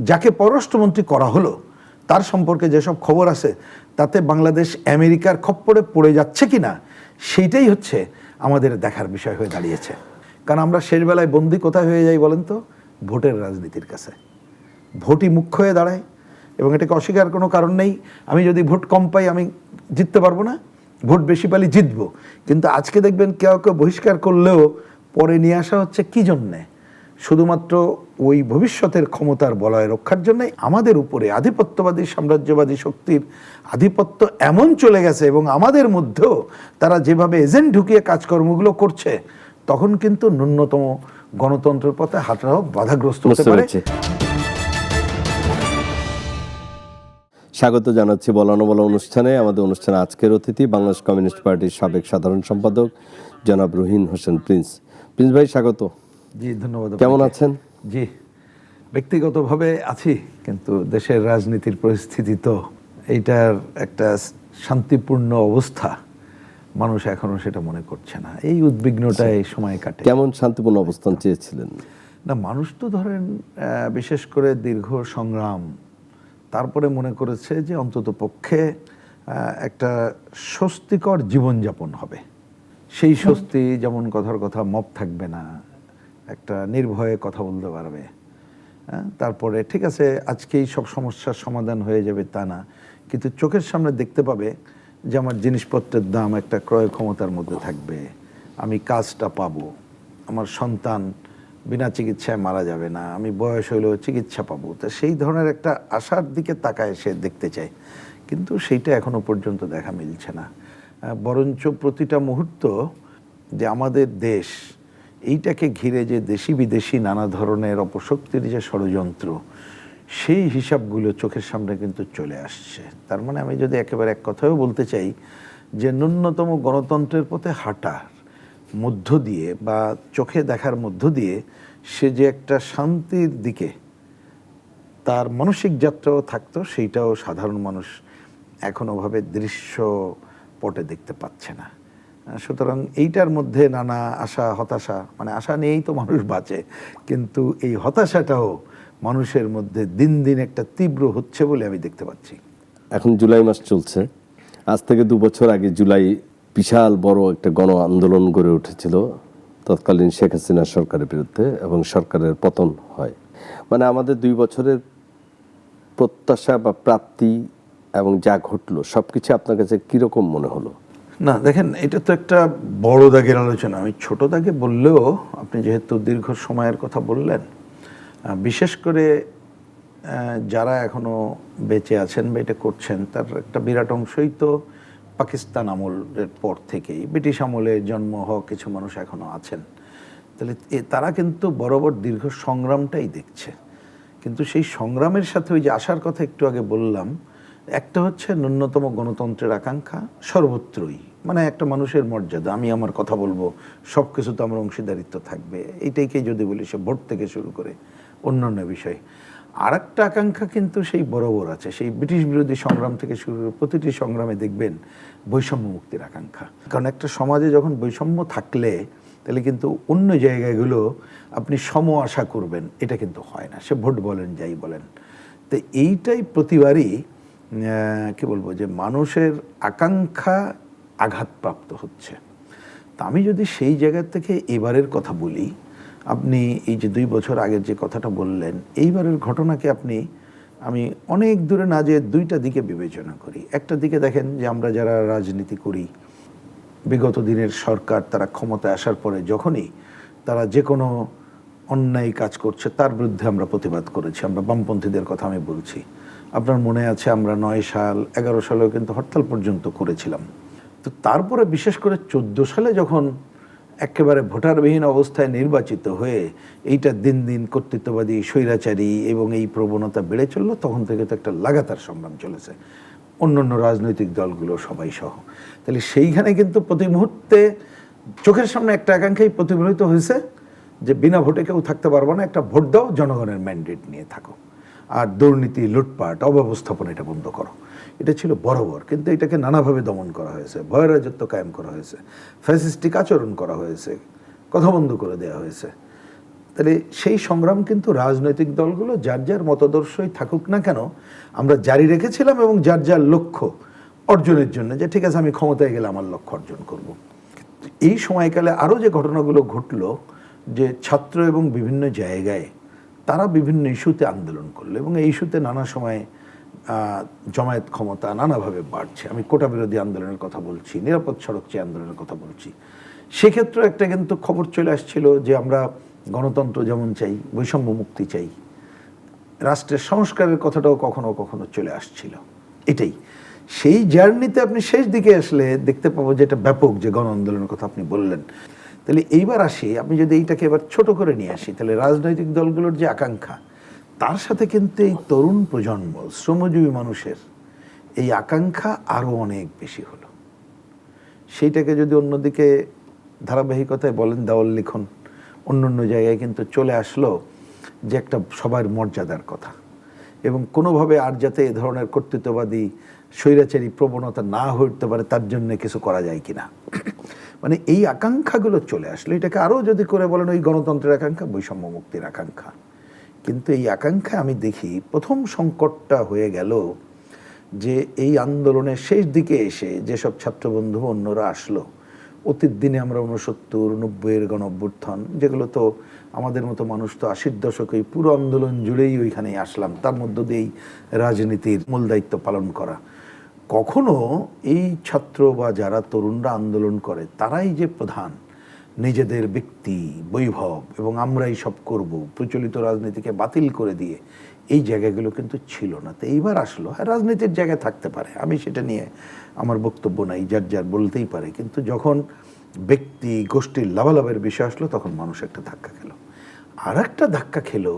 যাকে পররাষ্ট্রমন্ত্রী করা হলো তার সম্পর্কে যেসব খবর আছে তাতে বাংলাদেশ আমেরিকার খপ্পরে পড়ে যাচ্ছে কি না সেইটাই হচ্ছে আমাদের দেখার বিষয় হয়ে দাঁড়িয়েছে। কারণ আমরা শেষবেলায় বন্দি কোথায় হয়ে যাই বলেন তো? ভোটের রাজনীতির কাছে। ভোটই মুখ্য হয়ে দাঁড়ায় এবং এটাকে অস্বীকার কোনো কারণ নেই। আমি যদি ভোট কম পাই আমি জিততে পারবো না, ভোট বেশি পাইলে জিতবো। কিন্তু আজকে দেখবেন কেউ কেউ বহিষ্কার করলেও পরে নিয়ে আসা হচ্ছে কী জন্যে? শুধুমাত্র ওই ভবিষ্যতের ক্ষমতার বলয় রক্ষার জন্যে। আমাদের উপরে আধিপত্যবাদী সাম্রাজ্যবাদী শক্তির আধিপত্য এমন চলে গেছে এবং আমাদের মধ্যেও তারা যেভাবে এজেন্ট ঢুকিয়ে কাজকর্মগুলো করছে, তখন কিন্তু ন্যূনতম গণতন্ত্রের পথে হাঁটাও বাধাগ্রস্ত হতে পারে। স্বাগত জানাচ্ছি বলানো বলা অনুষ্ঠানে। আমাদের অনুষ্ঠানে আজকের অতিথি বাংলাদেশ কমিউনিস্ট পার্টির সাবেক সাধারণ সম্পাদক জনাব রুহিন হোসেন প্রিন্স। প্রিন্স ভাই স্বাগত। জি ধন্যবাদ। কেমন আছেন? জি ব্যক্তিগতভাবে আছি, কিন্তু দেশের রাজনীতির পরিস্থিতি তো এইটার একটা শান্তিপূর্ণ অবস্থা মানুষ এখনো সেটা মনে করছে না। এই উদ্বিগ্নটাই সময় কাটে। কেমন শান্তিপূর্ণ অবস্থান চেয়েছিলেন? না, মানুষ তো ধরেন বিশেষ করে দীর্ঘ সংগ্রাম তারপরে মনে করেছে যে অন্তত পক্ষে একটা স্বস্তিকর জীবনযাপন হবে। সেই স্বস্তি যেমন কথার কথা মব থাকবে না, একটা নির্ভয়ে কথা বলতে পারবে। তারপরে ঠিক আছে আজকেই সব সমস্যার সমাধান হয়ে যাবে তা না, কিন্তু চোখের সামনে দেখতে পাবে যে আমার জিনিসপত্রের দাম একটা ক্রয় ক্ষমতার মধ্যে থাকবে, আমি কাজটা পাবো, আমার সন্তান বিনা চিকিৎসায় মারা যাবে না, আমি বয়স হইলেও চিকিৎসা পাবো। তা সেই ধরনের একটা আশার দিকে তাকায় সে দেখতে চায়, কিন্তু সেইটা এখনো পর্যন্ত দেখা মিলছে না। বরঞ্চ প্রতিটা মুহূর্ত যে আমাদের দেশ এইটাকে ঘিরে যে দেশি বিদেশি নানা ধরনের অপশক্তির যে ষড়যন্ত্র, সেই হিসাবগুলো চোখের সামনে কিন্তু চলে আসছে। তার মানে আমি যদি একেবারে এক কথাও বলতে চাই যে ন্যূনতম গণতন্ত্রের পথে হাঁটার মধ্য দিয়ে বা চোখে দেখার মধ্য দিয়ে সে যে একটা শান্তির দিকে তার মানসিক যাত্রাও থাকতো, সেইটাও সাধারণ মানুষ এখনোভাবে দৃশ্যপটে দেখতে পাচ্ছে না। সুতরাং এইটার মধ্যে নানা আশা হতাশা, মানে আশা নিয়েই তো মানুষ বাঁচে, কিন্তু এই হতাশাটাও মানুষের মধ্যে দিন দিন একটা তীব্র হচ্ছে বলে আমি দেখতে পাচ্ছি। এখন জুলাই মাস চলছে। আজ থেকে 2 বছর আগে জুলাই বিশাল বড় একটা গণ আন্দোলন গড়ে উঠেছিল তৎকালীন শেখ হাসিনা সরকারের বিরুদ্ধে এবং সরকারের পতন হয়। মানে আমাদের 2 বছরের প্রত্যাশা বা প্রাপ্তি এবং যা ঘটলো সবকিছু আপনার কাছে কিরকম মনে হলো? না দেখেন, এটা তো একটা বড় দাগের আলোচনা। আমি ছোট দাগে বললেও আপনি যেহেতু দীর্ঘ সময়ের কথা বললেন, বিশেষ করে যারা এখনো বেঁচে আছেন বা এটা করছেন তার একটা বিরাট অংশই তো পাকিস্তান আমলের পর থেকেই, ব্রিটিশ আমলে জন্ম হওয়া কিছু মানুষ এখনো আছেন। তাহলে তারা কিন্তু বরাবর দীর্ঘ সংগ্রামটাই দেখছে। কিন্তু সেই সংগ্রামের সাথে ওই যে আশার কথা একটু আগে বললাম, একটা হচ্ছে ন্যূনতম গণতন্ত্রের আকাঙ্ক্ষা সর্বত্রই, মানে একটা মানুষের মর্যাদা, আমি আমার কথা বলবো, সব কিছু তো আমার অংশীদারিত্ব থাকবে, এইটাইকে যদি বলি সে ভোট থেকে শুরু করে অন্যান্য বিষয়। আর একটা আকাঙ্ক্ষা কিন্তু সেই বরাবর আছে, সেই ব্রিটিশ বিরোধী সংগ্রাম থেকে শুরু করে প্রতিটি সংগ্রামে দেখবেন বৈষম্য মুক্তির আকাঙ্ক্ষা। কারণ একটা সমাজে যখন বৈষম্য থাকলে তাহলে কিন্তু অন্য জায়গাগুলো আপনি সম আশা করবেন, এটা কিন্তু হয় না, সে ভোট বলেন যাই বলেন। তো এইটাই প্রতিবারই কি বলবো যে মানুষের আকাঙ্ক্ষা আঘাতপ্রাপ্ত হচ্ছে। তা আমি যদি সেই জায়গা থেকে এবারের কথা বলি, আপনি এই যে 2 বছর আগের যে কথাটা বললেন, এইবারের ঘটনাকে আমি অনেক দূরে না যেয়ে 2টা দিকে বিবেচনা করি। একটা দিকে দেখেন যে আমরা যারা রাজনীতি করি, বিগত দিনের সরকার তারা ক্ষমতায় আসার পরে যখনই তারা যে কোনো অন্যায় কাজ করছে তার বিরুদ্ধে আমরা প্রতিবাদ করেছি। আমরা বামপন্থীদের কথা আমি বলছি। আপনার মনে আছে আমরা 9 সাল 11 সালেও কিন্তু হরতাল পর্যন্ত করেছিলাম। তো তারপরে বিশেষ করে 14 সালে যখন একেবারে ভোটারবিহীন অবস্থায় নির্বাচিত হয়ে এইটা দিন দিন কর্তৃত্ববাদী স্বৈরাচারী এবং এই প্রবণতা বেড়ে চললো, তখন থেকে তো একটা লাগাতার সংগ্রাম চলেছে অন্যান্য রাজনৈতিক দলগুলো সবাই সহ। তাহলে সেইখানে কিন্তু প্রতি মুহূর্তে চোখের সামনে একটা আকাঙ্ক্ষাই প্রতিফলিত হয়েছে যে বিনা ভোটে কেউ থাকতে পারবো না, একটা ভোট দাও, জনগণের ম্যান্ডেট নিয়ে থাকো, আর দুর্নীতি লুটপাট অব্যবস্থাপনা এটা বন্ধ করো। এটা ছিল বরাবর, কিন্তু এটাকে নানাভাবে দমন করা হয়েছে, ভয় রাজত্ব কায়েম করা হয়েছে, ফ্যাসিস্টিক আচরণ করা হয়েছে, কথা বন্ধ করে দেওয়া হয়েছে। তাহলে সেই সংগ্রাম কিন্তু রাজনৈতিক দলগুলো যার যার মতাদর্শই থাকুক না কেন আমরা জারি রেখেছিলাম, এবং যার যার লক্ষ্য অর্জনের জন্য, যে ঠিক আছে আমি ক্ষমতায় গেলে আমার লক্ষ্য অর্জন করব। এই সময়কালে আরও যে ঘটনাগুলো ঘটলো, যে ছাত্র এবং বিভিন্ন জায়গায় তারা বিভিন্ন ইস্যুতে আন্দোলন করলো, এবং এই ইস্যুতে নানা সময় জমায়েত ক্ষমতা নানাভাবে বাড়ছে। আমি কোটা বিরোধী আন্দোলনের কথা বলছি, নিরাপদ সড়ক চেয়ে আন্দোলনের কথা বলছি। সেক্ষেত্রে একটা কিন্তু খবর চলে আসছিল যে আমরা গণতন্ত্র যেমন চাই, বৈষম্য মুক্তি চাই, রাষ্ট্রের সংস্কারের কথাটাও কখনো কখনো চলে আসছিল। এটাই সেই জার্নিতে আপনি শেষ দিকে আসলে দেখতে পাবো যে এটা ব্যাপক যে গণ আন্দোলনের কথা আপনি বললেন। তাহলে এইবার আসি, আপনি যদি এইটাকে এবার ছোট করে নিয়ে আসি, তাহলে রাজনৈতিক দলগুলোর যে আকাঙ্ক্ষা, তার সাথে কিন্তু এই তরুণ প্রজন্ম, শ্রমজীবী মানুষের এই আকাঙ্ক্ষা আরও অনেক বেশি হলো। সেইটাকে যদি অন্যদিকে ধারাবাহিকতায় বলেন, দেওয়াল লিখন অন্য জায়গায় কিন্তু চলে আসলো যে একটা সবার মর্যাদার কথা, এবং কোনোভাবে আর যাতে এ ধরনের কর্তৃত্ববাদী স্বৈরাচারী প্রবণতা না হতে পারে তার জন্য কিছু করা যায় কিনা, মানে এই আকাঙ্ক্ষাগুলো চলে আসলো। এটাকে আরও যদি করে বলেন ওই গণতন্ত্রের আকাঙ্ক্ষা, বৈষম্য মুক্তির আকাঙ্ক্ষা। কিন্তু এই আকাঙ্ক্ষা আমি দেখি প্রথম সংকটটা হয়ে গেল যে এই আন্দোলনের শেষ দিকে এসে যেসব ছাত্রবন্ধু অন্যরা আসলো, অতীত দিনে আমরা 69-90-এর গণ অভ্যুত্থান, যেগুলো তো আমাদের মতো মানুষ তো 80-র দশকে পুরো আন্দোলন জুড়েই ওইখানেই আসলাম, তার মধ্য দিয়েই রাজনীতির মূল দায়িত্ব পালন করা। কখনো এই ছাত্র বা যারা তরুণরা আন্দোলন করে তারাই যে প্রধান, নিজেদের ব্যক্তি বৈভব এবং আমরাই সব করব, প্রচলিত রাজনীতিকে বাতিল করে দিয়ে এই জায়গাগুলো কিন্তু ছিল না। তো এইবার আসলো, হ্যাঁ রাজনীতির জায়গায় থাকতে পারে, আমি সেটা নিয়ে আমার বক্তব্য নাই, যার যার বলতেই পারে, কিন্তু যখন ব্যক্তি গোষ্ঠীর লাভালাভের বিষয় আসলো তখন মানুষ একটা ধাক্কা খেলো। আর একটা ধাক্কা খেলো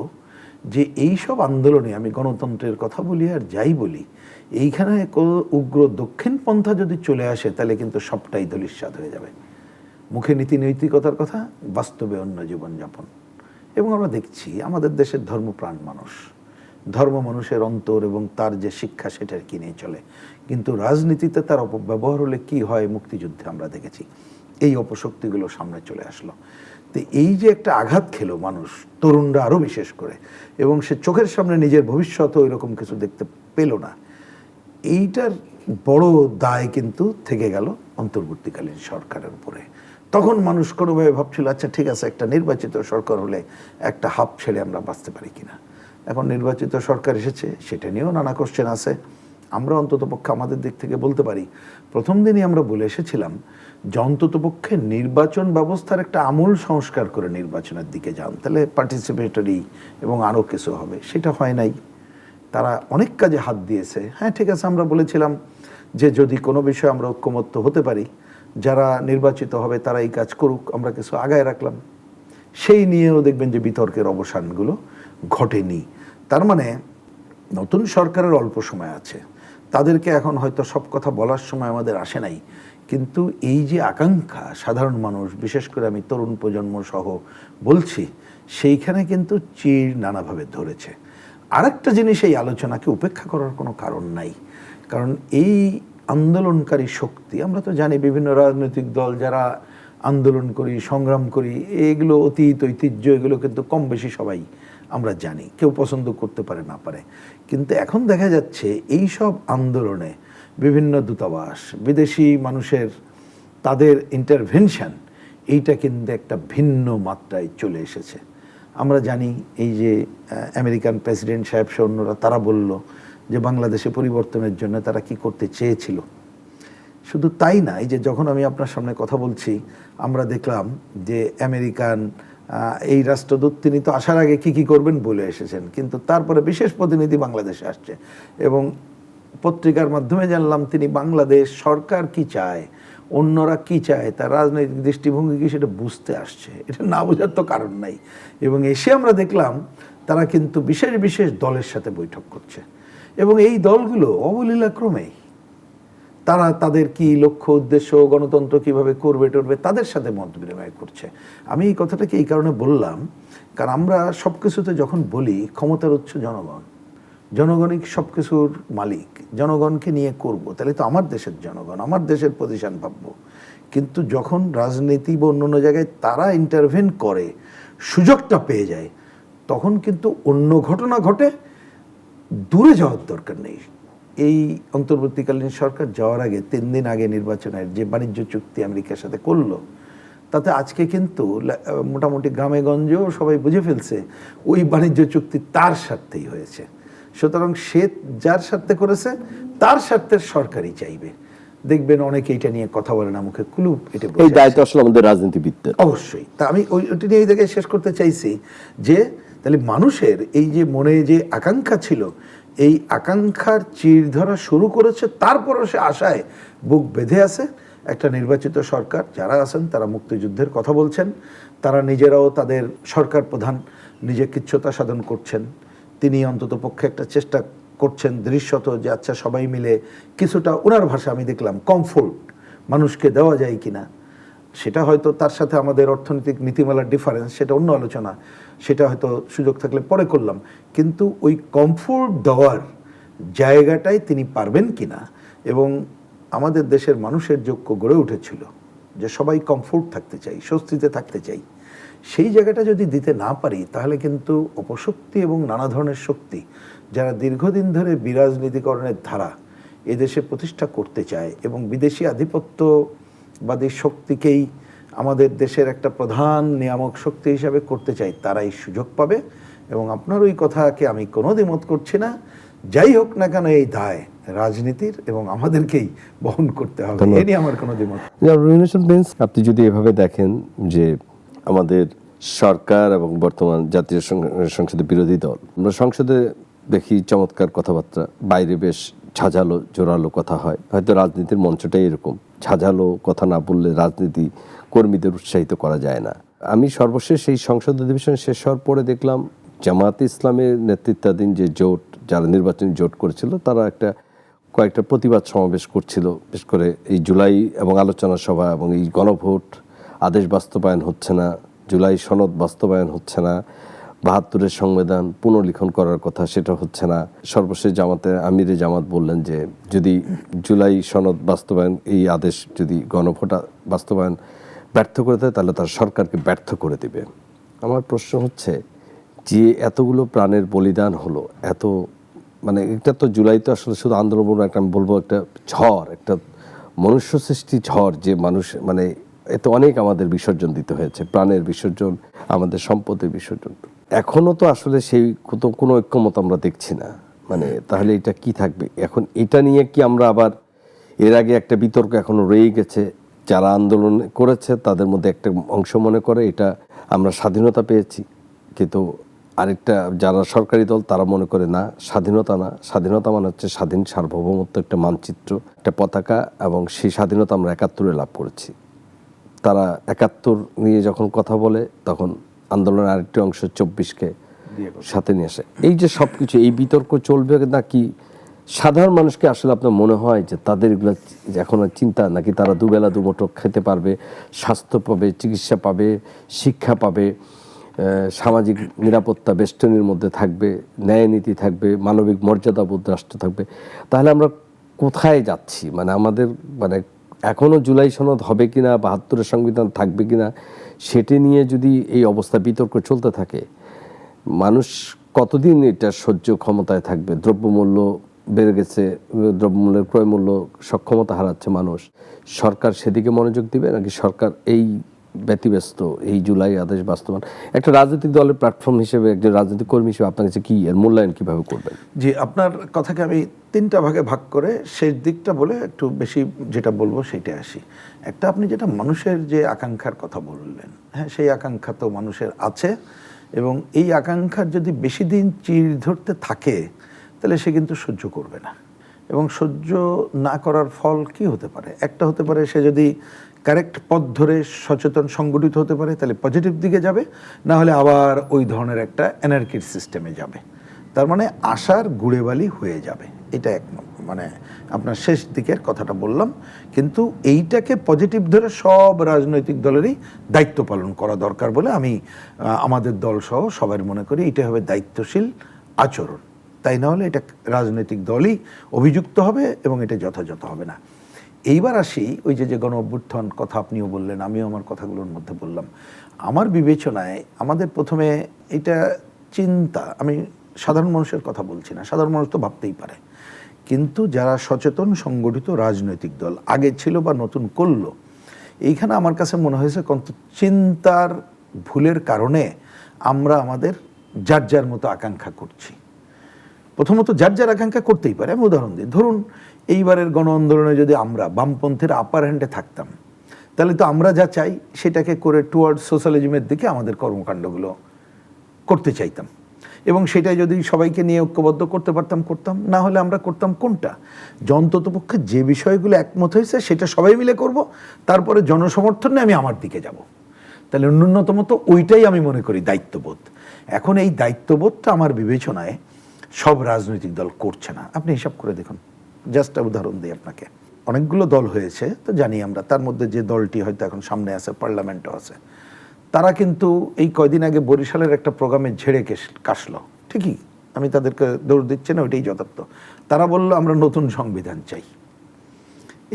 যে এই সব আন্দোলনে, আমি গণতন্ত্রের কথা বলি আর যাই বলি, এইখানে উগ্র দক্ষিণপন্থা যদি চলে আসে তাহলে কিন্তু সবটাই ধূলিসাৎ হয়ে যাবে। মুখে নীতি নৈতিকতার কথা, বাস্তবে অন্য জীবনযাপন। এবং আমরা দেখছি আমাদের দেশের ধর্মপ্রাণ মানুষ, ধর্ম মানুষের অন্তর এবং তার যে শিক্ষা সেটার কি নিয়ে চলে, কিন্তু রাজনীতিতে তার অপব্যবহার হলে কি হয় মুক্তিযুদ্ধে আমরা দেখেছি। এই অপশক্তিগুলো সামনে চলে আসলো। তো এই যে একটা আঘাত খেলো মানুষ, তরুণরা আরও বিশেষ করে, এবং সে চোখের সামনে নিজের ভবিষ্যৎও এরকম কিছু দেখতে পেল না, এইটার বড় দায় কিন্তু থেকে গেল অন্তর্বর্তীকালীন সরকারের উপরে। তখন মানুষ কোনোভাবে ভাবছিল আচ্ছা ঠিক আছে, একটা নির্বাচিত সরকার হলে একটা হাফ ছেড়ে আমরা বাঁচতে পারি কিনা। এখন নির্বাচিত সরকার এসেছে, সেটা নিয়েও নানা কোশ্চেন আছে। আমরা অন্ততপক্ষে আমাদের দিক থেকে বলতে পারি, প্রথম দিনই আমরা বলে এসেছিলাম যে অন্ততপক্ষে নির্বাচন ব্যবস্থার একটা আমূল সংস্কার করে নির্বাচনের দিকে যান, তাহলে পার্টিসিপেটরি এবং আরও কিছু হবে। সেটা হয় নাই। তারা অনেক কাজে হাত দিয়েছে। হ্যাঁ ঠিক আছে, আমরা বলেছিলাম যে যদি কোনো বিষয়ে আমরা ঐক্যমত্য হতে পারি, যারা নির্বাচিত হবে তারা এই কাজ করুক, আমরা কিছু আগায় রাখলাম। সেই নিয়েও দেখবেন যে বিতর্কের অবসানগুলো ঘটেনি। তার মানে নতুন সরকারের অল্প সময় আছে, তাদেরকে এখন হয়তো সব কথা বলার সময় আমাদের আসে নাই, কিন্তু এই যে আকাঙ্ক্ষা সাধারণ মানুষ, বিশেষ করে আমি তরুণ প্রজন্ম সহ বলছি, সেইখানে কিন্তু চির নানাভাবে ধরেছে। আরেকটা জিনিস, এই আলোচনাকে উপেক্ষা করার কোনো কারণ নাই, কারণ এই আন্দোলনকারী শক্তি, আমরা তো জানি বিভিন্ন রাজনৈতিক দল যারা আন্দোলন করি, সংগ্রাম করি, এগুলো অতীত ঐতিহ্য, এগুলো কিন্তু কম বেশি সবাই আমরা জানি, কেউ পছন্দ করতে পারে না পারে। কিন্তু এখন দেখা যাচ্ছে এই সব আন্দোলনে বিভিন্ন দূতাবাস, বিদেশি মানুষের তাদের ইন্টারভেনশন, এইটা কিন্তু একটা ভিন্ন মাত্রায় চলে এসেছে। আমরা জানি এই যে আমেরিকান প্রেসিডেন্ট সাহেব সহ অন্যরা, তারা বলল যে বাংলাদেশে পরিবর্তনের জন্য তারা কি করতে চেয়েছিল। শুধু তাই না, এই যে যখন আমি আপনার সামনে কথা বলছি, আমরা দেখলাম যে আমেরিকান এই রাষ্ট্রদূত, তিনি তো আসার আগে কি করবেন বলে এসেছেন, কিন্তু তারপরে বিশেষ প্রতিনিধি বাংলাদেশে আসছে এবং পত্রিকার মাধ্যমে জানলাম তিনি বাংলাদেশ সরকার কি চায়, অন্যরা কি চায়, তার রাজনৈতিক দৃষ্টিভঙ্গি কি, সেটা বুঝতে আসছে। এটা না বোঝার তো কারণ নাই। এবং এসে আমরা দেখলাম তারা কিন্তু বিশেষ বিশেষ দলের সাথে বৈঠক করছে, এবং এই দলগুলো অবলীলাক্রমেই তারা তাদের কি লক্ষ্য উদ্দেশ্য, গণতন্ত্র কিভাবে করবে টরবে, তাদের সাথে মত বিনিময় করছে। আমি এই কথাটাকে এই কারণে বললাম, কারণ আমরা সব কিছুতে যখন বলি ক্ষমতার উৎস জনগণ, জনগণই সব কিছুর মালিক, জনগণকে নিয়ে করব, তাহলে তো আমার দেশের জনগণ, আমার দেশের পজিশন ভাববো। কিন্তু যখন রাজনীতি বা অন্য জায়গায় তারা ইন্টারভেন করে, সুযোগটা পেয়ে যায়, তখন কিন্তু অন্য ঘটনা ঘটে, দূরে যাওয়ার দরকার নেই। এই অন্তর্বর্তীকালীন সরকার যাওয়ার আগে 3 দিন আগে নির্বাচনের যে বাণিজ্য চুক্তি আমেরিকার সাথে করলো, তাতে আজকে কিন্তু মোটামুটি গ্রামে গঞ্জেও সবাই বুঝে ফেলছে ওই বাণিজ্য চুক্তি তার স্বার্থেই হয়েছে। সুতরাং সে যার স্বার্থে করেছে তার স্বার্থের সরকারই চাইবে। দেখবেন অনেকে এটা নিয়ে কথা বলে না, মুখে কুলুপ এটা এই দায়িত্ব আসলে আমাদের রাজনীতিবিদদের। অবশ্যই। তা আমি ওইটা নিয়ে এই জায়গায় শেষ করতে চাইছি যে তাহলে মানুষের এই যে মনে যে আকাঙ্ক্ষা ছিল, এই আকাঙ্ক্ষার চির ধরা শুরু করেছে, তারপরও সে আশায় বুক বেঁধে আছে। একটা নির্বাচিত সরকার যারা আছেন তারা মুক্তিযুদ্ধের কথা বলছেন, তারা নিজেরাও তাদের সরকার প্রধান নিজে কিচ্ছুতা সাধন করছেন। তিনি অন্তত পক্ষে একটা চেষ্টা করছেন দৃশ্যত যে আচ্ছা সবাই মিলে কিছুটা, ওনার ভাষা আমি দেখলাম, কমফোর্ট মানুষকে দেওয়া যায় কিনা। সেটা হয়তো তার সাথে আমাদের অর্থনৈতিক নীতিমালার ডিফারেন্স, সেটা অন্য আলোচনা, সেটা হয়তো সুযোগ থাকলে পরে করলাম। কিন্তু ওই কমফোর্ট দেওয়ার জায়গাটাই তিনি পারবেন কিনা, এবং আমাদের দেশের মানুষের যোগ্য গড়ে উঠেছিল যে সবাই কমফোর্ট থাকতে চাই, স্বস্তিতে থাকতে চাই, সেই জায়গাটা যদি দিতে না পারি তাহলে কিন্তু অপশক্তি এবং নানা ধরনের শক্তি যারা দীর্ঘদিন ধরে বিরাজনীতিকরণের ধারা এদেশে প্রতিষ্ঠা করতে চায় এবং বিদেশি আধিপত্যবাদী শক্তিকেই আমাদের দেশের একটা প্রধান নিয়ামক শক্তি হিসাবে করতে চায়, তারাই সুযোগ পাবে। এবং আপনার ওই কথাকে আমি কোনো দ্বিমত করছি না। যাই হোক না কেন এই দায় রাজনীতির এবং আমাদেরকেই বহন করতে হবে, এ নিয়ে আমার কোনো দ্বিমত। আপনি যদি এভাবে দেখেন যে আমাদের সরকার এবং বর্তমান জাতীয় সংসদের বিরোধী দল, আমরা সংসদে দেখি চমৎকার কথাবার্তা, বাইরে বেশ ঝাঁঝালো জোরালো কথা হয়, হয়তো রাজনীতির মঞ্চটাই এরকম, ঝাঁঝালো কথা না বললে রাজনীতি কর্মীদের উৎসাহিত করা যায় না। আমি সর্বশেষ এই সংসদ অধিবেশন শেষ হওয়ার পরে দেখলাম জামায়াতে ইসলামের নেতৃত্বাধীন যে জোট, যারা নির্বাচনী জোট করেছিল, তারা কয়েকটা প্রতিবাদ সমাবেশ করছিল, বিশেষ করে এই জুলাই এবং আলোচনা সভা এবং এই গণভোট আদেশ বাস্তবায়ন হচ্ছে না, জুলাই সনদ বাস্তবায়ন হচ্ছে না, ৭২-এর সংবিধান পুনর্লিখন করার কথা সেটা হচ্ছে না। সর্বশেষ আমিরে জামাত বললেন যে যদি জুলাই সনদ বাস্তবায়ন, এই আদেশ যদি গণভোট বাস্তবায়ন ব্যর্থ করে দেয় তাহলে তার সরকারকে ব্যর্থ করে দেবে। আমার প্রশ্ন হচ্ছে যে এতগুলো প্রাণের বলিদান হলো, এত মানে এটা তো জুলাই তো আসলে শুধু আন্দোলন বলবো, একটা আমি বলবো একটা ঝড়, একটা মনুষ্য সৃষ্টি ঝড়, যে মানুষ মানে এতে অনেক আমাদের বিসর্জন দিতে হয়েছে, প্রাণের বিসর্জন, আমাদের সম্পদের বিসর্জন। এখনো তো আসলে সেই কোনো ঐক্যমত আমরা দেখছি না। মানে তাহলে এটা কি থাকবে এখন? এটা নিয়ে কি আমরা আবার, এর আগে একটা বিতর্ক এখনো রয়ে গেছে, যারা আন্দোলন করেছে তাদের মধ্যে একটা অংশ মনে করে এটা আমরা স্বাধীনতা পেয়েছি, কিন্তু আরেকটা যারা সরকারি দল তারা মনে করে না, স্বাধীনতা না, স্বাধীনতা মানে হচ্ছে স্বাধীন সার্বভৌমত্ব, একটা মানচিত্র, একটা পতাকা, এবং সেই স্বাধীনতা আমরা ৭১-এ লাভ করেছি। তারা ৭১ নিয়ে যখন কথা বলে তখন আন্দোলনের আরেকটি অংশ ২৪-কে সাথে নিয়ে আসে। এই যে সব কিছু, এই বিতর্ক চলবে নাকি সাধারণ মানুষকে আসলে আপনার মনে হয় যে তাদের এগুলো এখন চিন্তা, নাকি তারা দুবেলা দুমুঠো খেতে পারবে, স্বাস্থ্য পাবে, চিকিৎসা পাবে, শিক্ষা পাবে, সামাজিক নিরাপত্তা বেষ্টনীর মধ্যে থাকবে, ন্যায় নীতি থাকবে, মানবিক মর্যাদাবোধ রাষ্ট্র থাকবে? তাহলে আমরা কোথায় যাচ্ছি? মানে আমাদের মানে এখনও জুলাই সনদ হবে কিনা, ৭২-এর সংবিধান থাকবে কিনা, সেটি নিয়ে যদি এই অবস্থা বিতর্ক চলতে থাকে, মানুষ কতদিন এটা সহ্য ক্ষমতায় থাকবে? দ্রব্যমূল্য বেড়ে গেছে, দ্রব্যমূল্যের ক্রয় মূল্য, সক্ষমতা হারাচ্ছে মানুষ। সরকার সেদিকে মনোযোগ দিবে নাকি সরকার এই ব্যতিব্যস্ত এই জুলাই আদেশ বাস্তবায়ন? একটা রাজনৈতিক দলের প্ল্যাটফর্ম হিসেবে, একজন রাজনৈতিক কর্মী হিসেবে আপনার কাছে কি এর মূল্যায়ন কিভাবে করবেন? জি, আপনার কথাকে আমি 3টা ভাগে ভাগ করে শেষ দিকটা বলে একটু বেশি যেটা বলবো সেটা আসি। একটা, আপনি যেটা মানুষের যে আকাঙ্ক্ষার কথা বললেন, হ্যাঁ, সেই আকাঙ্ক্ষা তো মানুষের আছে, এবং এই আকাঙ্ক্ষার যদি বেশি দিন চির ধরতে থাকে তাহলে সে কিন্তু সহ্য করবে না। এবং সহ্য না করার ফল কি হতে পারে? একটা হতে পারে সে যদি কারেক্ট পথ ধরে সচেতন সংগঠিত হতে পারে তাহলে পজিটিভ দিকে যাবে, না হলে আবার ওই ধরনের একটা অ্যানার্কির সিস্টেমে যাবে। তার মানে আশার গুড়েবালি হয়ে যাবে। এটা এক মানে আপনার শেষ দিকের কথাটা বললাম। কিন্তু এইটাকে পজিটিভ ধরে সব রাজনৈতিক দলেরই দায়িত্ব পালন করা দরকার বলে আমি আমাদের দল সহ সবার মনে করি এটা হবে দায়িত্বশীল আচরণ। তাই না হলে এটা রাজনৈতিক দলই অভিযুক্ত হবে এবং এটা যথাযথ হবে না। এইবার আসি ওই যে গণ অভ্যুত্থান কথা আপনিও বললেন, আমিও আমার কথাগুলোর মধ্যে বললাম। আমার বিবেচনায় আমাদের প্রথমে এটা চিন্তা, আমি সাধারণ মানুষের কথা বলছি না, সাধারণ মানুষ তো ভাবতেই পারে, কিন্তু যারা সচেতন সংগঠিত রাজনৈতিক দল আগে ছিল বা নতুন করলো, এইখানে আমার কাছে মনে হয়েছে চিন্তার ভুলের কারণে আমরা আমাদের যার যার মতো আকাঙ্ক্ষা করছি। প্রথমত যার যার আকাঙ্ক্ষা করতেই পারে। আমি উদাহরণ দিই, ধরুন এইবারের গণ আন্দোলনে যদি আমরা বামপন্থীর আপার হ্যান্ডে থাকতাম, তাহলে তো আমরা যা চাই সেটাকে করে টুয়ার্ড সোশ্যালিজমের দিকে আমাদের কর্মকাণ্ডগুলো করতে চাইতাম, এবং সেটাই যদি সবাইকে নিয়ে ঐক্যবদ্ধ করতে পারতাম করতাম, না হলে আমরা করতাম কোনটা, অন্ততপক্ষে যে বিষয়গুলো একমত হয়েছে সেটা সবাই মিলে করব, তারপরে জনসমর্থনে আমি আমার দিকে যাব। তাহলে ন্যূনতম তো ওইটাই আমি মনে করি দায়িত্ববোধ। এখন এই দায়িত্ববোধটা আমার বিবেচনায় সব রাজনৈতিক দল করছে না। আপনি হিসাব করে দেখুন, জাস্ট উদাহরণ দিই আপনাকে। অনেকগুলো দল হয়েছে তো জানি আমরা, তার মধ্যে যে দলটি হয়তো এখন সামনে আছে, পার্লামেন্টও আছে, তারা কিন্তু এই কয়দিন আগে বরিশালের একটা প্রোগ্রামে ঝেড়ে কাশলো। ঠিকই, আমি তাদেরকে দৌড় দিচ্ছি না, ওইটাই যথার্থ। তারা বলল আমরা নতুন সংবিধান চাই।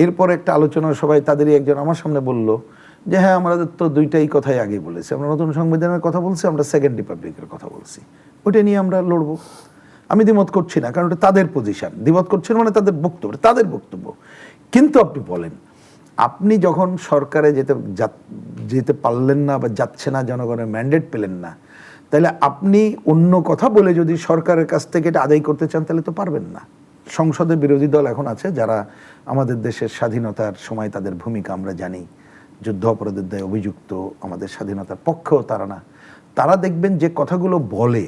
এরপর একটা আলোচনার সভায় তাদেরই একজন আমার সামনে বলল যে হ্যাঁ, আমাদের তো দুইটাই কথাই আগে বলেছি, আমরা নতুন সংবিধানের কথা বলছি, আমরা সেকেন্ড রিপাবলিকের কথা বলছি, ওইটা নিয়ে আমরা লড়বো। আমি দ্বিমত করছি না, কারণ ওটা তাদের পজিশন। দ্বিমত করছেন মানে তাদের বক্তব্য, তাদের বক্তব্য। কিন্তু আপনি বলেন, আপনি যখন সরকারে যেতে পারলেন না বা যাচ্ছে না, জনগণের ম্যান্ডেট পেলেন না, তাহলে আপনি অন্য কথা বলে যদি সরকারের কাছ থেকে এটা আদায় করতে চান তাহলে তো পারবেন না। সংসদে বিরোধী দল এখন আছে যারা আমাদের দেশের স্বাধীনতার সময় তাদের ভূমিকা আমরা জানি, যুদ্ধ অপরাধের দায়ে অভিযুক্ত, আমাদের স্বাধীনতার পক্ষেও তারা না। তারা দেখবেন যে কথাগুলো বলে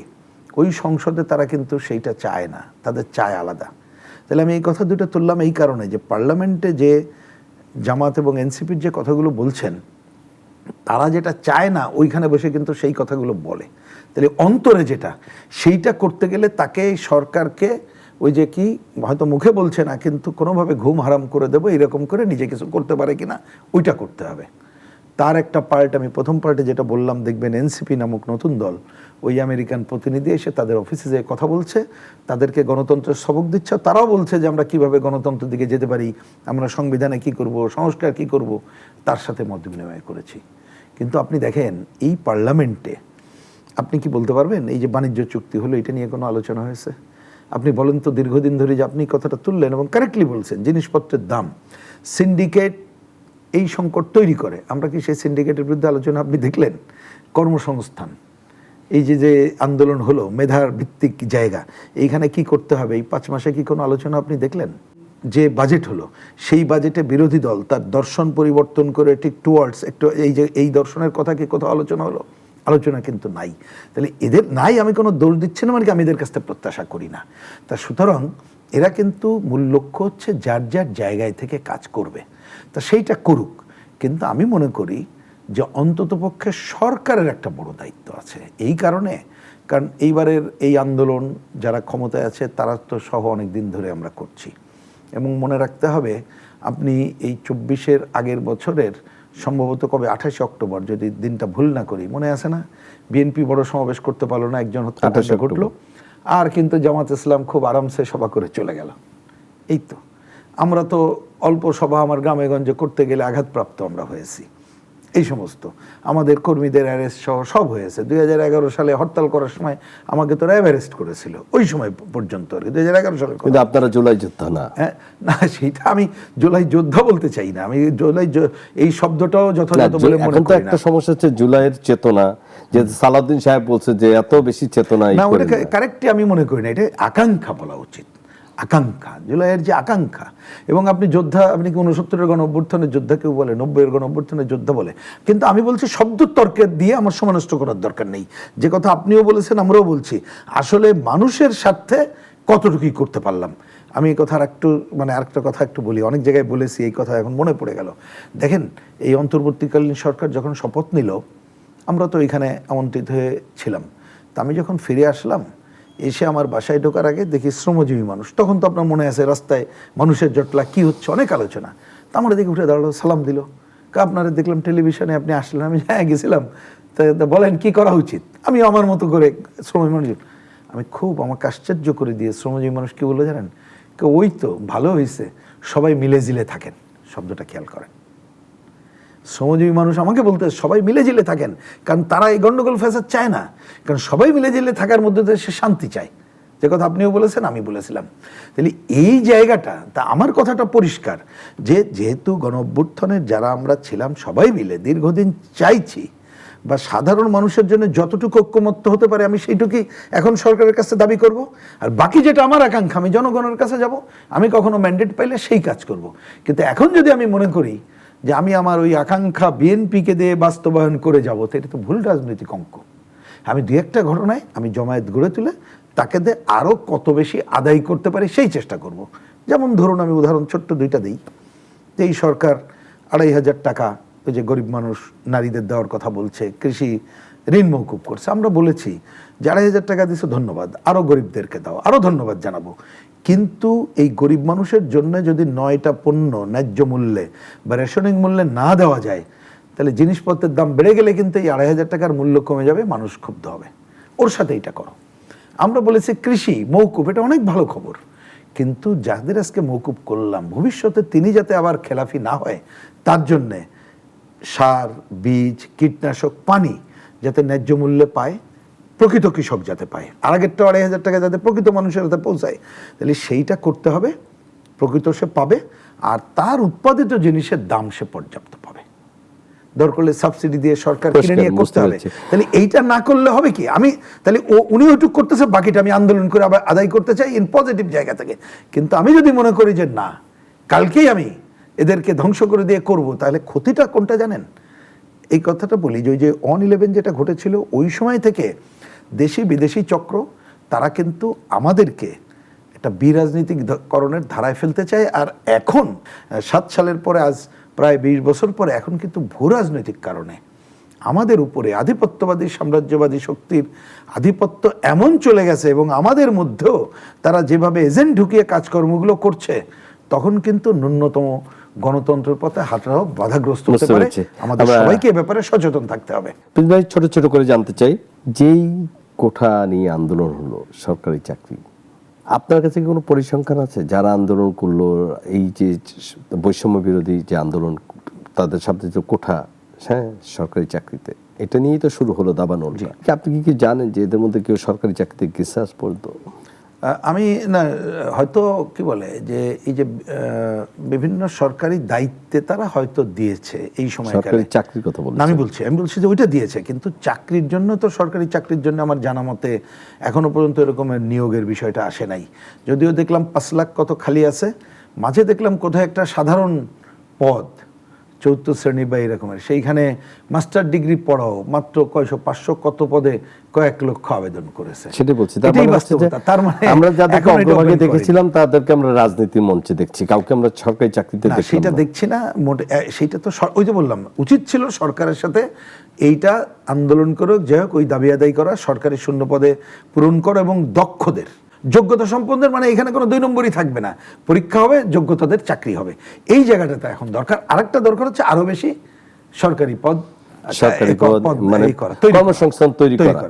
ওই সংসদে তারা কিন্তু সেইটা চায় না, তাদের চায় আলাদা। তাহলে আমি এই কথা দুটো তুললাম এই কারণে যে পার্লামেন্টে যে জামাত এবং এনসিপির যে কথাগুলো বলছেন, তারা যেটা চায় না ওইখানে বসে কিন্তু সেই কথাগুলো বলে। তাহলে অন্তরে যেটা, সেইটা করতে গেলে তাকে সরকারকে ওই যে কি হয়তো মুখে বলছে না, কিন্তু কোনোভাবে ঘুম হারাম করে দেবো এরকম করে নিজে কিছু করতে পারে কিনা ওইটা করতে হবে। তার একটা পার্ট, আমি প্রথম পার্টে যেটা বললাম, দেখবেন এনসিপি নামক নতুন দল, ওই আমেরিকান প্রতিনিধি এসে তাদের অফিসে যে কথা বলছে, তাদেরকে গণতন্ত্রের সবক দিচ্ছে, তারাও বলছে যে আমরা কিভাবে গণতন্ত্রের দিকে যেতে পারি, আমরা সংবিধানে কি করব, সংস্কার কি করব, তার সাথে মত বিনিময় করেছি। কিন্তু আপনি দেখেন এই পার্লামেন্টে আপনি কি বলতে পারবেন এই যে বাণিজ্য চুক্তি হলো, এটা নিয়ে কোনো আলোচনা হয়েছে? আপনি বলেন তো, দীর্ঘদিন ধরে যে আপনি কথাটা তুললেন এবং কারেক্টলি বলছেন, জিনিসপত্রের দাম, সিন্ডিকেট এই সংকট তৈরি করে। আমরা কি সেই সিন্ডিকেটের বিরুদ্ধে আলোচনা আপনি দেখলেন? কর্মসংস্থান, এই যে আন্দোলন হলো, মেধার ভিত্তিক জায়গা, এইখানে কি করতে হবে, এই 5 মাসে কি কোনো আলোচনা আপনি দেখলেন? যে বাজেট হলো, সেই বাজেটে বিরোধী দল তার দর্শন পরিবর্তন করে ঠিক টুয়ার্ডস একটু এই দর্শনের কথা কি কোথাও আলোচনা হলো? আলোচনা কিন্তু নাই। তাহলে এদের নাই, আমি কোনো দোষ দিচ্ছি না, মানে আমি এদের কাছ থেকে প্রত্যাশা করি না। তা সুতরাং এরা কিন্তু মূল লক্ষ্য হচ্ছে যার যার জায়গায় থেকে কাজ করবে, তা সেইটা করুক। কিন্তু আমি মনে করি যে অন্ততপক্ষে সরকারের একটা বড় দায়িত্ব আছে। এই কারণে, কারণ এইবারের এই আন্দোলন যারা ক্ষমতায় আছে তারা তো সহ অনেক দিন ধরে আমরা করছি, এবং মনে রাখতে হবে আপনি এই 24-এর আগের বছরের সম্ভবত কবে 28 অক্টোবর, যদি দিনটা ভুল না করি, মনে আছে না, বিএনপি বড় সমাবেশ করতে পারলো না, একজন হত্যাকাণ্ড ঘটলো, আর কিন্তু জামাত ইসলাম খুব আরামসে সভা করে চলে গেল। এই তো আমরা তো অল্প সভা আমার গ্রামে গঞ্জে করতে গেলে আঘাতপ্রাপ্ত আমরা হয়েছি। এই সমস্ত আমাদের কর্মীদের অ্যারেস্ট সহ সব হয়েছে। 2011 সালে হরতাল করার সময় আমাকে তো র্যাব অ্যারেস্ট করেছিল, ওই সময় পর্যন্ত আর কি, 2011 সালে। কিন্তু আপনারা জুলাই যোদ্ধা না। হ্যাঁ, না সেটা আমি জুলাই যোদ্ধা বলতে চাই না, আমি জুলাই এই শব্দটাও যথাযথ বলে মনে করি না। একটা সমস্যা হচ্ছে জুলাইয়ের চেতনা, যে সালাউদ্দিন সাহেব বলছে যে এত বেশি চেতনা, না ওটা কারেক্টলি আমি মনে করি না, এটা আকাঙ্ক্ষা বলা উচিত। আকাঙ্ক্ষা, জুলাইয়ের যে আকাঙ্ক্ষা। এবং আপনি যোদ্ধা, আপনি কি 69-এর গণ অভ্যুত্থানের যোদ্ধা কেউ বলে, 90-এর গণ অভ্যুত্থানের যোদ্ধা বলে, কিন্তু আমি বলছি শব্দ তর্কের দিয়ে আমার সময় নষ্ট করার দরকার নেই। যে কথা আপনিও বলেছেন, আমরাও বলছি, আসলে মানুষের স্বার্থে কতটুকু করতে পারলাম। আমি এই কথা আরেকটা কথা একটু বলি, অনেক জায়গায় বলেছি, এই কথা এখন মনে পড়ে গেল। দেখেন, এই অন্তর্বর্তীকালীন সরকার যখন শপথ নিল, আমরা তো এখানে আমন্ত্রিত হয়ে ছিলাম। তা আমি যখন ফিরে আসলাম, এসে আমার বাসায় ঢোকার আগে দেখি শ্রমজীবী মানুষ, তখন তো আপনার মনে আছে রাস্তায় মানুষের জটলা কি হচ্ছে, অনেক আলোচনা। তা আমরা দেখে উঠে দাঁড়ালো, সালাম দিল, আপনারা দেখলাম টেলিভিশনে আপনি আসলেন, আমি হ্যাঁ গেছিলাম, তা বলেন কি করা উচিত। আমি আমার মতো করে শ্রমজীবী মানুষ, আমি খুব আমাকে আশ্চর্য করে দিয়ে শ্রমজীবী মানুষ কি বললো জানেন, ওই তো ভালো হয়েছে, সবাই মিলে জিলে থাকেন, শব্দটা খেয়াল করেন। শ্রমজীবী মানুষ আমাকে বলতে সবাই মিলেঝিলে থাকেন, কারণ তারা এই গন্ডগোল ফ্যাসাদ চায় না, কারণ সবাই মিলেঝিলে থাকার মধ্যে দিয়ে সে শান্তি চায়, যে কথা আপনিও বলেছেন আমি বলেছিলাম। তাহলে এই জায়গাটা, তা আমার কথাটা পরিষ্কার যে যেহেতু গণ অভ্যুত্থানের যারা আমরা ছিলাম সবাই মিলে দীর্ঘদিন চাইছি, বা সাধারণ মানুষের জন্য যতটুকু ঐক্যমত্য হতে পারে আমি সেইটুকুই এখন সরকারের কাছে দাবি করব। আর বাকি যেটা আমার আকাঙ্ক্ষা, আমি জনগণের কাছে যাব, আমি কখনো ম্যান্ডেট পাইলে সেই কাজ করব। কিন্তু এখন যদি আমি মনে করি যে আমি আমার ওই আকাঙ্ক্ষা বিএনপিকে দিয়ে বাস্তবায়ন করে যাব, তো এটা তো ভুল রাজনৈতিক অঙ্ক। আমি দু একটা ঘটনায় আমি জমায়েত গড়ে তুলে তাকে দিয়ে আরও কত বেশি আদায় করতে পারি সেই চেষ্টা করব। যেমন ধরুন, আমি উদাহরণ ছোট্ট দুইটা দিই, যে এই সরকার 2,500 টাকা ওই যে গরিব মানুষ নারীদের দেওয়ার কথা বলছে, কৃষি ঋণ মৌকুব করছে, আমরা বলেছি যে 2,500 টাকা দিচ্ছে ধন্যবাদ, আরও গরিবদেরকে দাও, আরও ধন্যবাদ জানাবো। কিন্তু এই গরিব মানুষের জন্য যদি 9টা পণ্য ন্যায্য মূল্যে বা রেশনিং মূল্যে না দেওয়া যায়, তাহলে জিনিসপত্রের দাম বেড়ে গেলে কিন্তু এই 2,500 টাকার মূল্য কমে যাবে, মানুষ ক্ষুব্ধ হবে। ওর সাথে এটা করো। আমরা বলেছি কৃষি মৌকুব, এটা অনেক ভালো খবর, কিন্তু যাদের আজকে মৌকুব করলাম ভবিষ্যতে তিনি যাতে আবার খেলাফি না হয়, তার জন্যে সার, বীজ, কীটনাশক, পানি যাতে ন্যায্য মূল্যে পায়, প্রকৃত কৃষক যাতে পায়, আর আগেরটা 2,500 টাকা যাতে প্রকৃত মানুষের হাতে পৌঁছায়, তাহলে সেইটা করতে হবে। প্রকৃত সে পাবে, আর তার উৎপাদিত জিনিসের দাম সে পর্যাপ্ত পাবে। দরকার হলে সাবসিডি দিয়ে সরকার কিনে নিয়ে করতে হবে। তাহলে এইটা না করলে হবে কি, আমি তাহলে উনি ওইটুক করতেছে, বাকিটা আমি আন্দোলন করে আবার আদায় করতে চাই ইন পজিটিভ জায়গা থেকে। কিন্তু আমি যদি মনে করি যে না, কালকেই আমি এদেরকে ধ্বংস করে দিয়ে করব, তাহলে ক্ষতিটা কোনটা জানেন? এই কথাটা বলি যে ওই যে 1/11 যেটা ঘটেছিল, ওই সময় থেকে দেশি বিদেশি চক্র তারা কিন্তু আমাদেরকে একটা বিরাজনীতিকরণের ধারায় ফেলতে চায়। আর এখন 7 সালের পরে, আজ প্রায় 20 বছর পরে, এখন কিন্তু ভূ রাজনৈতিক কারণে আমাদের উপরে আধিপত্যবাদী সাম্রাজ্যবাদী শক্তির আধিপত্য এমন চলে গেছে, এবং আমাদের মধ্যেও তারা যেভাবে এজেন্ট ঢুকিয়ে কাজকর্মগুলো করছে, তখন কিন্তু ন্যূনতম গণতন্ত্রের পথে হাঁটাও বাধাগ্রস্ত হতে পারে। আমাদের সবাইকে এ ব্যাপারে সচেতন থাকতে হবে। ভাই, ছোট ছোট করে জানতে চাই, যেই কোঠা নিয়ে আন্দোলন হলো, সরকারি চাকরি, আপনার কাছে কি কোনো পরিসংখ্যান আছে যারা আন্দোলন করলো, এই যে বৈষম্য বিরোধী যে আন্দোলন, তাদের সাথে যে কোঠা, হ্যাঁ, সরকারি চাকরিতে, এটা নিয়েই তো শুরু হলো দাবানল। আপনি কি জানেন যে এদের মধ্যে কেউ সরকারি চাকরিতে গেছে আজ পর্যন্ত? আমি না, হয়তো কি বলে যে এই যে বিভিন্ন সরকারি দায়িত্বে তারা হয়তো দিয়েছে এই সময়। সরকারি চাকরির কথা বলছি আমি বলছি যে ওইটা দিয়েছে, কিন্তু চাকরির জন্য তো, সরকারি চাকরির জন্য আমার জানা মতে এখনো পর্যন্ত এরকমের নিয়োগের বিষয়টা আসে নাই। যদিও দেখলাম 5 লাখ কত খালি আছে, মাঝে দেখলাম কোথায় একটা সাধারণ পদ 4th শ্রেণী বা এরকমের, সেইখানে মাস্টার ডিগ্রি পড়াও মাত্র 500 কত পদে কয়েক লক্ষ আবেদন করেছে। সেটাই বলছি, তার মানে আমরা যাদেরকে অগ্রভাগে দেখেছিলাম তাদেরকে আমরা রাজনীতির মঞ্চে দেখছি, কাউকে আমরা সরকারি চাকরিতে দেখছি সেটা দেখছি না মোটে। সেইটা তো ওই যে বললাম, উচিত ছিল সরকারের সাথে এইটা আন্দোলন করে, যাই হোক, ওই দাবি আদায় করা, সরকারি শূন্য পদে পূরণ করা, এবং দক্ষদের, যোগ্যতা সম্পন্নের, মানে এখানে কোনো 2 নম্বরই থাকবে না, পরীক্ষা হবে, যোগ্যতাদের চাকরি হবে। এই জায়গাটাতে এখন দরকার। আরেকটা দরকার হচ্ছে আরো বেশি সরকারি পদ, মানে কর্মসংস্থান তৈরি করা।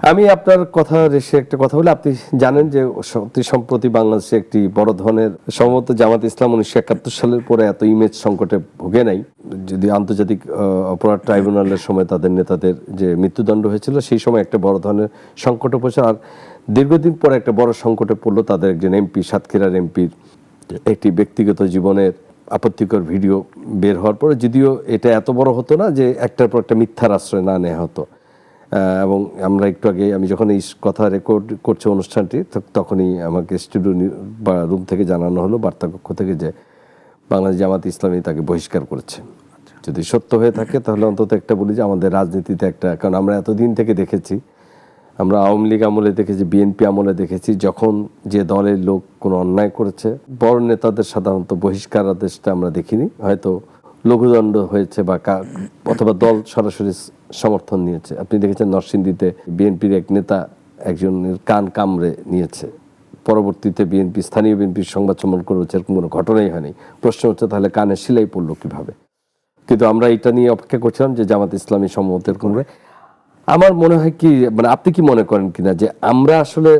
আমি আপনার কথা রেখে একটা কথা বলি, আপনি জানেন যে অতি সম্প্রতি বাংলাদেশে একটি বড় ধরনের, সম্ভবত জামাত ইসলাম 1971 সালের পরে এত ইমেজ সংকটে ভোগে নাই। যদি আন্তর্জাতিক অপরাধ ট্রাইব্যুনালের সময় তাদের নেতাদের যে মৃত্যুদণ্ড হয়েছিল, সেই সময় একটা বড় ধরনের সংকটে পড়ছে। আর দীর্ঘদিন পরে একটা বড় সংকটে পড়লো তাদের একজন এমপি, সাতক্ষীরার এমপির একটি ব্যক্তিগত জীবনের আপত্তিকর ভিডিও বের হওয়ার পরে। যদিও এটা এত বড় হতো না যে একটার পর একটা মিথ্যার আশ্রয় না নেওয়া হতো, এবং আমরা একটু আগে, আমি যখন এই কথা রেকর্ড করছি অনুষ্ঠানটি, তখনই আমাকে স্টুডিও বা রুম থেকে জানানো হলো, বার্তাকক্ষ থেকে, যে বাংলাদেশ জামাত ইসলামী তাকে বহিষ্কার করেছে। যদি সত্য হয়ে থাকে তাহলে অন্তত একটা বলি যে আমাদের রাজনীতিতে একটা, কারণ আমরা এতদিন থেকে দেখেছি, আমরা আওয়ামী লীগ আমলে দেখেছি, বিএনপি আমলে দেখেছি, যখন যে দলের লোক কোনো অন্যায় করেছে, বড় নেতাদের সাধারণত বহিষ্কার আদেশটা আমরা দেখিনি, হয়তো লঘুদণ্ড হয়েছে বা অথবা দল সরাসরি সমর্থন নিয়েছে। আপনি দেখেছেন নরসিংদীতে বিএনপির এক নেতা একজনের কান কামড়ে নিয়েছে, পরবর্তীতে স্থানীয় বিএনপির সংবাদ সম্মেলন করেছে, এরকম কোনো ঘটনাই হয়নি। প্রশ্ন হচ্ছে তাহলে কানে সেলাই পড়লো কিভাবে? কিন্তু আমরা এটা নিয়ে অপেক্ষা করছিলাম যে জামাত ইসলামী সম্ভবত এরকম। আমার মনে হয় কি, মানে আপনি কি মনে করেন কিনা যে আমরা আসলে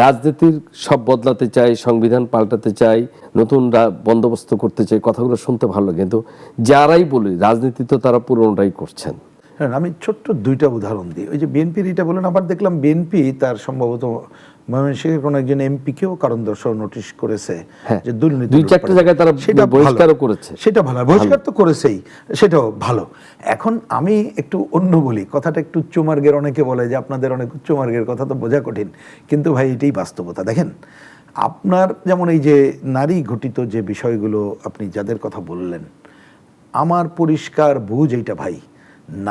রাজনীতির সব বদলাতে চাই, সংবিধান পাল্টাতে চাই, নতুন বন্দোবস্ত করতে চাই, কথাগুলো শুনতে ভালো লাগে, কিন্তু যারাই বলি রাজনীতি তো তারা পুরোটাই করছেন। হ্যাঁ, আমি ছোট্ট দুইটা উদাহরণ দিই। ওই যে বিএনপির এটা বলেন, আবার দেখলাম বিএনপি তার সম্ভবত ময়মনসিংহের কোনো একজন এমপিকেও কারণ দর্শাও নোটিশ করেছে যে দুর্নীতি, 2-4টা জায়গায় তারা বহিষ্কারও করেছে। সেটা ভালো, বহিষ্কার তো করেছেই, সেটাও ভালো। এখন আমি একটু অন্য বলি, কথাটা একটু উচ্চমার্গের, অনেকে বলে যে আপনাদের অনেক উচ্চমার্গের কথা, তো বোঝা কঠিন, কিন্তু ভাই এটাই বাস্তবতা। দেখেন, আপনার যেমন এই যে নারী ঘটিত যে বিষয়গুলো আপনি যাদের কথা বললেন, আমার পরিষ্কার বুঝ এইটা ভাই,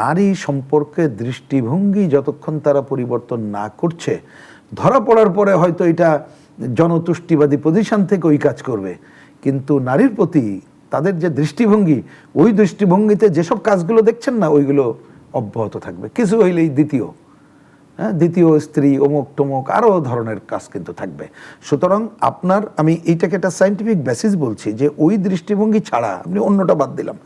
নারী সম্পর্কে দৃষ্টিভঙ্গি যতক্ষণ তারা পরিবর্তন না করছে, ধরা পড়ার পরে হয়তো এটা জনতুষ্টিবাদী পজিশন থেকে ওই কাজ করবে, কিন্তু নারীর প্রতি তাদের যে দৃষ্টিভঙ্গি, ওই দৃষ্টিভঙ্গিতে যেসব কাজগুলো দেখছেন না, ওইগুলো অব্যাহত থাকবে। কিছু হইলেই দ্বিতীয় স্ত্রী, অমুক টমুক, আরও ধরনের কাজ কিন্তু থাকবে। সুতরাং আপনার, আমি এইটাকে একটা সায়েন্টিফিক বেসিস বলছি যে ওই দৃষ্টিভঙ্গি ছাড়া, আপনি অন্যটা বাদ দিলাম,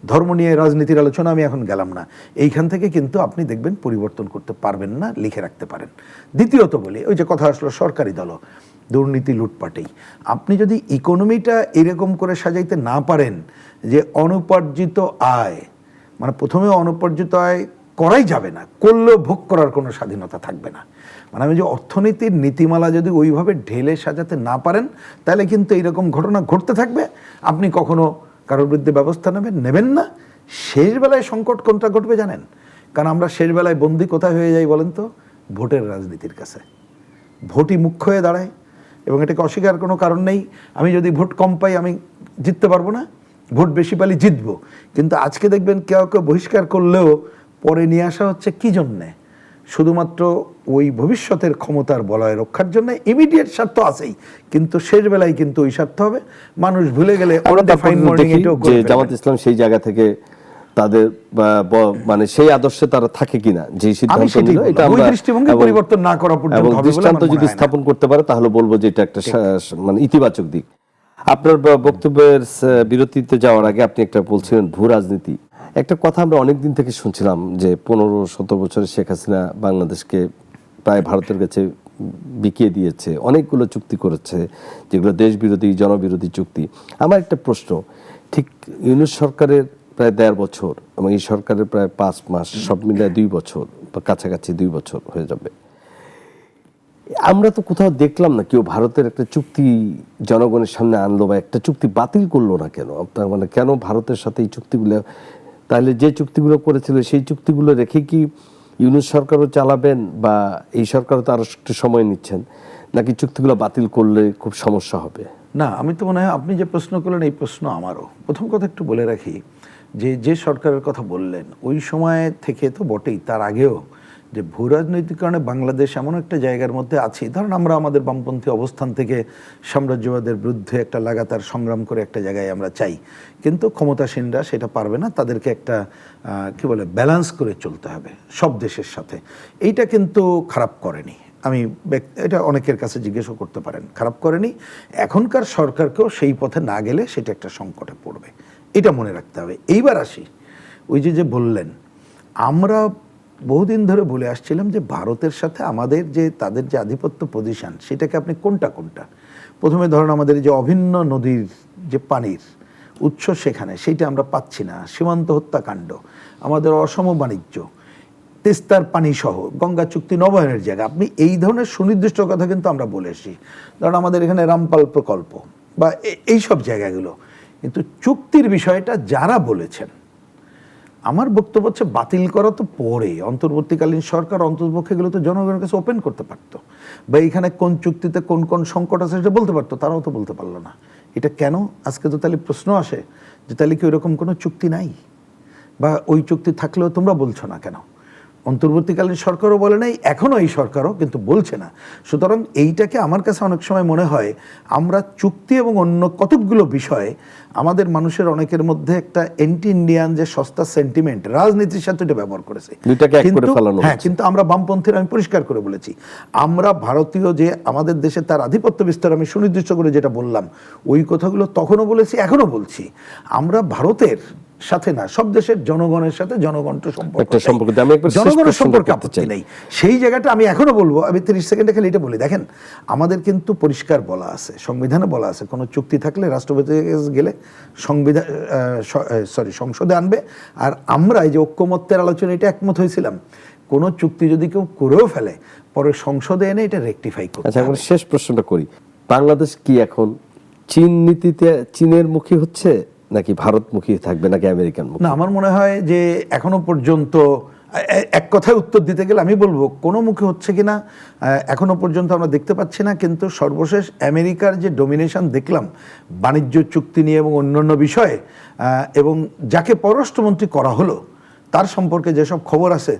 ধর্ম নিয়ে রাজনীতির আলোচনা আমি এখন গেলাম না, এইখান থেকে কিন্তু আপনি দেখবেন পরিবর্তন করতে পারবেন না, লিখে রাখতে পারেন। দ্বিতীয়ত বলি, ওই যে কথা আসলো সরকারি দল, দুর্নীতি, লুটপাটেই, আপনি যদি ইকোনমিটা এরকম করে সাজাইতে না পারেন যে অনুপার্জিত আয়, মানে প্রথমে অনুপার্জিত আয় করাই যাবে না, করলেও ভোগ করার কোনো স্বাধীনতা থাকবে না, মানে আমি যে অর্থনীতির নীতিমালা যদি ওইভাবে ঢেলে সাজাতে না পারেন, তাহলে কিন্তু এইরকম ঘটনা ঘটতে থাকবে। আপনি কখনো কারোর বিরুদ্ধে ব্যবস্থা নেবেন না। শেষ বেলায় সংকট কোনটা ঘটবে জানেন? কারণ আমরা শেষ বেলায় বন্দি কোথায় হয়ে যাই বলেন তো? ভোটের রাজনীতির কাছে। ভোটই মুখ্য হয়ে দাঁড়ায়, এবং এটাকে অস্বীকার কোনো কারণ নেই। আমি যদি ভোট কম পাই আমি জিততে পারবো না, ভোট বেশি পালি জিতবো। কিন্তু আজকে দেখবেন কেউ কেউ বহিষ্কার করলেও পরে নিয়ে আসা হচ্ছে কি জন্যে? শুধুমাত্র ওই ভবিষ্যতের ক্ষমতার বলয় রক্ষার জন্য। ইমিডিয়েট স্বার্থ আছেই, কিন্তু শেষ বেলায় কিন্তু ওই স্বার্থ হবে। মানুষ ভুলে গেলে জামাত ইসলাম সেই জায়গা থেকে তাদের মানে সেই আদর্শে তারা থাকে কিনা, যে সিদ্ধান্ত নিল, এটা আমরা দৃষ্টিভঙ্গি পরিবর্তন না করা পর্যন্ত এবং দৃষ্টান্ত যদি স্থাপন করতে পারে তাহলে বলবো যে এটা একটা মানে ইতিবাচক দিক। আপনার বক্তব্যের বিরতিতে যাওয়ার আগে আপনি একটা বলছিলেন ভূ রাজনীতি। একটা কথা আমরা অনেকদিন থেকে শুনছিলাম যে 15-17 বছরে শেখ হাসিনা বাংলাদেশকে প্রায় ভারতের কাছে বিকিয়ে দিয়েছে, অনেকগুলো চুক্তি করেছে যেগুলো দেশ বিরোধী, জনবিরোধী চুক্তি। আমার একটা প্রশ্ন, ঠিক ইউনূস সরকারের প্রায় 1.5 বছর এবং এই সরকারের প্রায় 5 মাস, সব মিলিয়ে 2 বছর বা কাছাকাছি 2 বছর হয়ে যাবে, আমরা তো কোথাও দেখলাম না কেউ ভারতের একটা চুক্তি জনগণের সামনে আনলো বা একটা চুক্তি বাতিল করলো না কেন? আপনার মানে কেন ভারতের সাথে এই চুক্তিগুলো, তাহলে যে চুক্তিগুলো করেছিল সেই চুক্তিগুলো রেখে কি ইউনূস সরকারও চালাবেন, বা এই সরকারও তো আরো একটু সময় নিচ্ছেন, নাকি চুক্তিগুলো বাতিল করলে খুব সমস্যা হবে? না, আমি তো মনে হয় আপনি যে প্রশ্ন করলেন এই প্রশ্ন আমারও। প্রথম কথা একটু বলে রাখি যে সরকারের কথা বললেন ওই সময় থেকে তো বটেই, তার আগেও যে ভূ রাজনৈতিক কারণে বাংলাদেশ এমন একটা জায়গার মধ্যে আছি, ধরুন আমরা আমাদের বামপন্থী অবস্থান থেকে সাম্রাজ্যবাদের বিরুদ্ধে একটা লাগাতার সংগ্রাম করে একটা জায়গায় আমরা চাই, কিন্তু ক্ষমতাসীনরা সেটা পারবে না, তাদেরকে একটা কি বলে ব্যালেন্স করে চলতে হবে সব দেশের সাথে। এইটা কিন্তু খারাপ করেনি, আমি এটা অনেকের কাছে জিজ্ঞেসও করতে পারেন, খারাপ করেনি। এখনকার সরকারকেও সেই পথে না গেলে সেটা একটা সংকটে পড়বে, এটা মনে রাখতে হবে। এইবার আসি, ওই যে বললেন, আমরা বহুদিন ধরে বলে আসছিলাম যে ভারতের সাথে আমাদের যে তাদের যে আধিপত্য পজিশন, সেটাকে আপনি কোনটা প্রথমে ধরেন আমাদের যে অভিন্ন নদীর যে পানির উৎস সেখানে, সেইটা আমরা পাচ্ছি না, সীমান্ত হত্যাকাণ্ড, আমাদের অসম বাণিজ্য, তিস্তার পানি সহ গঙ্গা চুক্তি নবায়নের জায়গা, আপনি এই ধরনের সুনির্দিষ্ট কথা কিন্তু আমরা বলে এসেছি। ধরুন আমাদের এখানে রামপাল প্রকল্প বা এই সব জায়গাগুলো, কিন্তু চুক্তির বিষয়টা যারা বলেছেন, আমার বক্তব্য হচ্ছে বাতিল করা তো পরে, অন্তর্বর্তীকালীন সরকার অন্তর্পক্ষে এগুলো তো জনগণের কাছে ওপেন করতে পারতো, বা এইখানে কোন চুক্তিতে কোন কোন সংকট আছে সেটা বলতে পারতো, তারাও তো বলতে পারলো না। এটা কেন? আজকে তো তাহলে প্রশ্ন আসে যে তাহলে কি ওইরকম কোনো চুক্তি নাই, বা ওই চুক্তি থাকলেও তোমরা বলছো না কেন? অন্তর্বর্তীকালীন সরকারও বলে নাই, এখনও এই সরকারও কিন্তু বলছে না। সুতরাং এইটাকে আমার কাছে অনেক সময় মনে হয় আমরা চুক্তি এবং অন্য কতকগুলো বিষয়ে আমাদের মানুষের অনেকের মধ্যে একটা অ্যান্টি ইন্ডিয়ান যে সস্তা সেন্টিমেন্ট রাজনীতির সাথে এটা ব্যবহার করেছে। দুইটাকে এক করে ফেলানো হ্যাঁ, কিন্তু আমরা বামপন্থীরা আমি পরিষ্কার করে বলেছি, আমরা ভারতীয় যে আমাদের দেশে তার আধিপত্য বিস্তার আমি সুনির্দিষ্ট করে যেটা বললাম ওই কথাগুলো তখনও বলেছি, এখনো বলছি। আমরা ভারতের সাথে না, সব দেশের জনগণের সাথে জনগণের সম্পর্ক, জনগণের সম্পর্কে আপত্তি নেই। সেই জায়গাটা আমি এখনো বলবো, আমি 30 সেকেন্ডে খালি এটা বলি, দেখেন আমাদের কিন্তু পরিষ্কার বলা আছে, সংবিধানে বলা আছে, কোনো চুক্তি থাকলে রাষ্ট্রপতির কাছে গেলে সংসদে আনবে। আর আমরা এই যে ঐক্যমত্যের আলোচনা এটা একমত হয়েছিলাম, কোন চুক্তি যদি কেউ করেও ফেলে পরে সংসদে এনে এটা রেকটিফাই করতে। আচ্ছা, এখন শেষ প্রশ্নটা করি, বাংলাদেশ কি এখন চীন নীতিতে চীনের মুখী হচ্ছে নাকি ভারতমুখী থাকবে নাকি আমেরিকান মুখী? না, আমার মনে হয় যে এখনো পর্যন্ত এক কথায় উত্তর দিতে গেলে আমি বলবো কোনো মুখে হচ্ছে কিনা এখনো পর্যন্ত আমরা দেখতে পাচ্ছি না। কিন্তু সর্বশেষ আমেরিকার যে ডমিনেশন দেখলাম বাণিজ্য চুক্তি নিয়ে এবং অন্যান্য বিষয়ে, এবং যাকে পররাষ্ট্রমন্ত্রী করা হলো তার সম্পর্কে যেসব খবর আছে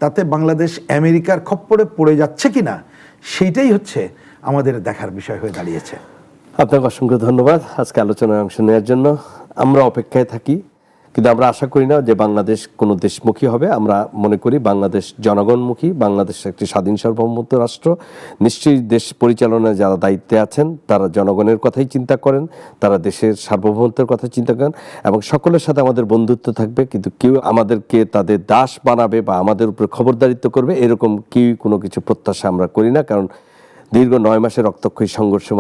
তাতে বাংলাদেশ আমেরিকার খপ্পরে পড়ে যাচ্ছে কিনা সেইটাই হচ্ছে আমাদের দেখার বিষয় হয়ে দাঁড়িয়েছে। আপনাকে অসংখ্য ধন্যবাদ আজকে আলোচনায় অংশ নেওয়ার জন্য। আমরা অপেক্ষায় থাকি, কিন্তু আমরা আশা করি না যে বাংলাদেশ কোনো দেশমুখী হবে। আমরা মনে করি বাংলাদেশ জনগণমুখী, বাংলাদেশ একটি স্বাধীন সার্বভৌমত্ব রাষ্ট্র। নিশ্চয়ই দেশ পরিচালনায় যারা দায়িত্বে আছেন তারা জনগণের কথাই চিন্তা করেন, তারা দেশের সার্বভৌমত্বের কথা চিন্তা করেন, এবং সকলের সাথে আমাদের বন্ধুত্ব থাকবে। কিন্তু কেউ আমাদেরকে তাদের দাস বানাবে বা আমাদের উপরে খবরদারিত্ব করবে এরকম কেউ কোনো কিছু প্রত্যাশা আমরা করি না। কারণ দীর্ঘ 9 মাসের রক্তক্ষয়ী সংঘর্ষের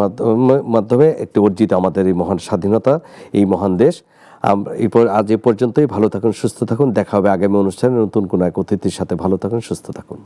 মাধ্যমে একটি অর্জিত আমাদের এই মহান স্বাধীনতা, এই মহান দেশ। আজ এ পর্যন্তই। ভালো থাকুন, সুস্থ থাকুন। দেখা হবে আগামী অনুষ্ঠানে নতুন কোনো এক অতিথির সাথে। ভালো থাকুন, সুস্থ থাকুন।